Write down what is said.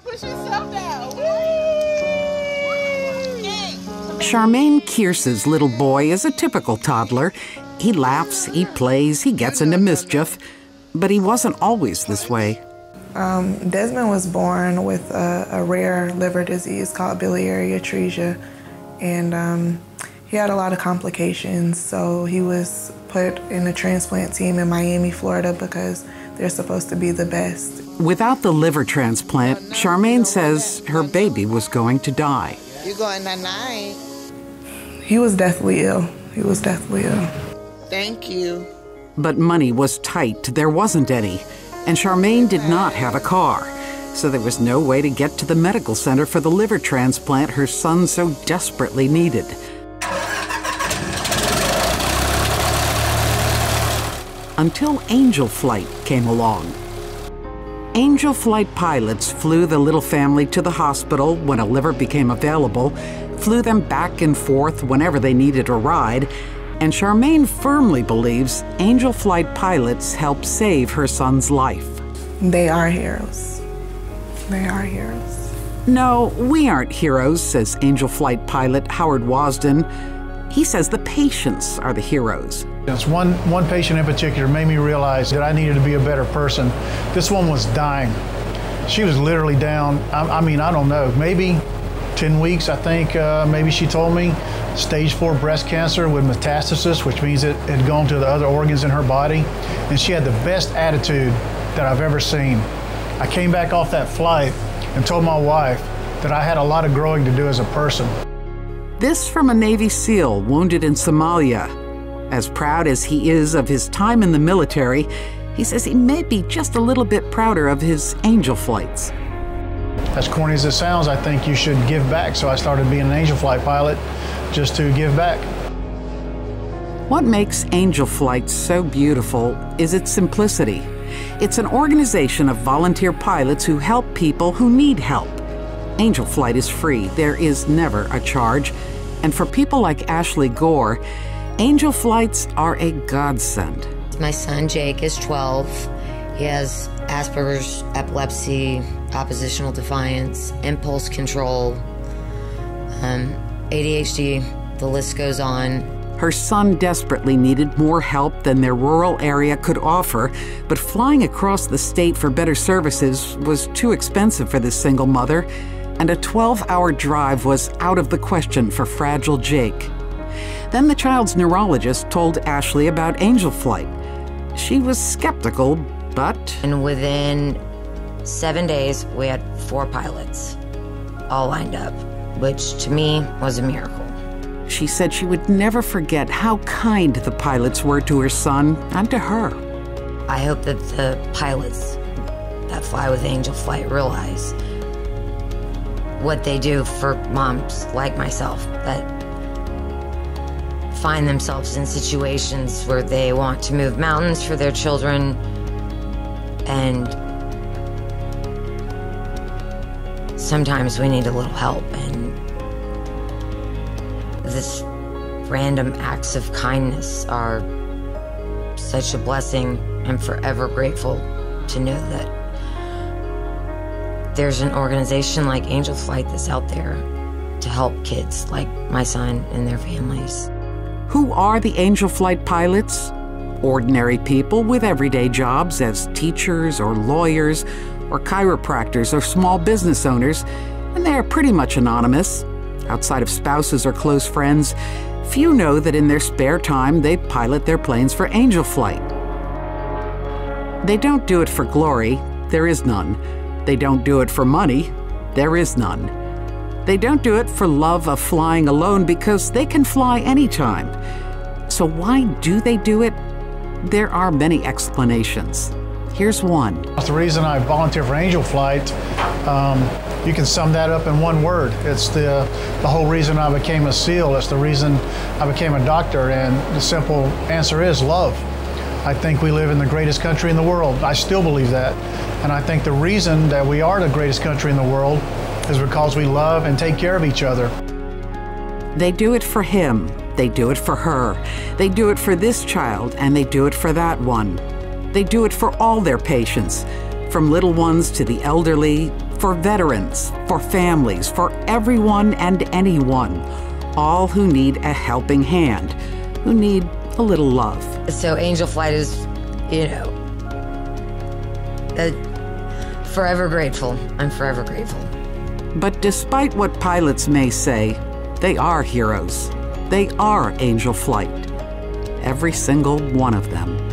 Push yourself down. Woo! Charmaine Kearse's little boy is a typical toddler. He laughs, he plays, he gets into mischief, but he wasn't always this way. Desmond was born with a rare liver disease called biliary atresia, and he had a lot of complications, so he was put in a transplant team in Miami, Florida, because they're supposed to be the best. Without the liver transplant, Charmaine says her baby was going to die. You're going night-night. He was deathly ill. He was deathly ill. Thank you. But money was tight. There wasn't any. And Charmaine did not have a car. So there was no way to get to the medical center for the liver transplant her son so desperately needed. Until Angel Flight came along. Angel Flight pilots flew the little family to the hospital when a liver became available, flew them back and forth whenever they needed a ride, and Charmaine firmly believes Angel Flight pilots helped save her son's life. They are heroes. They are heroes. No, we aren't heroes, says Angel Flight pilot Howard Wasden. He says the patients are the heroes. It's one patient in particular made me realize that I needed to be a better person. This one was dying. She was literally down, I mean, I don't know, maybe 10 weeks, I think, maybe she told me. Stage 4 breast cancer with metastasis, which means it had gone to the other organs in her body. And she had the best attitude that I've ever seen. I came back off that flight and told my wife that I had a lot of growing to do as a person. This from a Navy SEAL wounded in Somalia. As proud as he is of his time in the military, he says he may be just a little bit prouder of his angel flights. As corny as it sounds, I think you should give back, so I started being an Angel Flight pilot just to give back. What makes Angel Flight so beautiful is its simplicity. It's an organization of volunteer pilots who help people who need help. Angel Flight is free. There is never a charge. And for people like Ashley Gore, Angel Flights are a godsend. My son Jake is 12. He has Asperger's, epilepsy, oppositional defiance, impulse control, ADHD, the list goes on. Her son desperately needed more help than their rural area could offer, but flying across the state for better services was too expensive for this single mother, and a 12-hour drive was out of the question for fragile Jake. Then the child's neurologist told Ashley about Angel Flight. She was skeptical, but... And within 7 days, we had 4 pilots, all lined up, which to me was a miracle. She said she would never forget how kind the pilots were to her son and to her. I hope that the pilots that fly with Angel Flight realize what they do for moms like myself that find themselves in situations where they want to move mountains for their children, and sometimes we need a little help, and this random acts of kindness are such a blessing. I'm forever grateful to know that there's an organization like Angel Flight that's out there to help kids like my son and their families. Who are the Angel Flight pilots? Ordinary people with everyday jobs as teachers or lawyers or chiropractors or small business owners, and they are pretty much anonymous. Outside of spouses or close friends, few know that in their spare time they pilot their planes for Angel Flight. They don't do it for glory, there is none. They don't do it for money, there is none. They don't do it for love of flying alone because they can fly anytime. So why do they do it? There are many explanations. Here's one. The reason I volunteer for Angel Flight, you can sum that up in one word. It's the whole reason I became a SEAL. It's the reason I became a doctor, and the simple answer is love. I think we live in the greatest country in the world. I still believe that. And I think the reason that we are the greatest country in the world is because we love and take care of each other. They do it for him, they do it for her, they do it for this child, and they do it for that one. They do it for all their patients, from little ones to the elderly, for veterans, for families, for everyone and anyone, all who need a helping hand, who need a little love. So Angel Flight is, forever grateful. I'm forever grateful. But despite what pilots may say, they are heroes. They are Angel Flight. Every single one of them.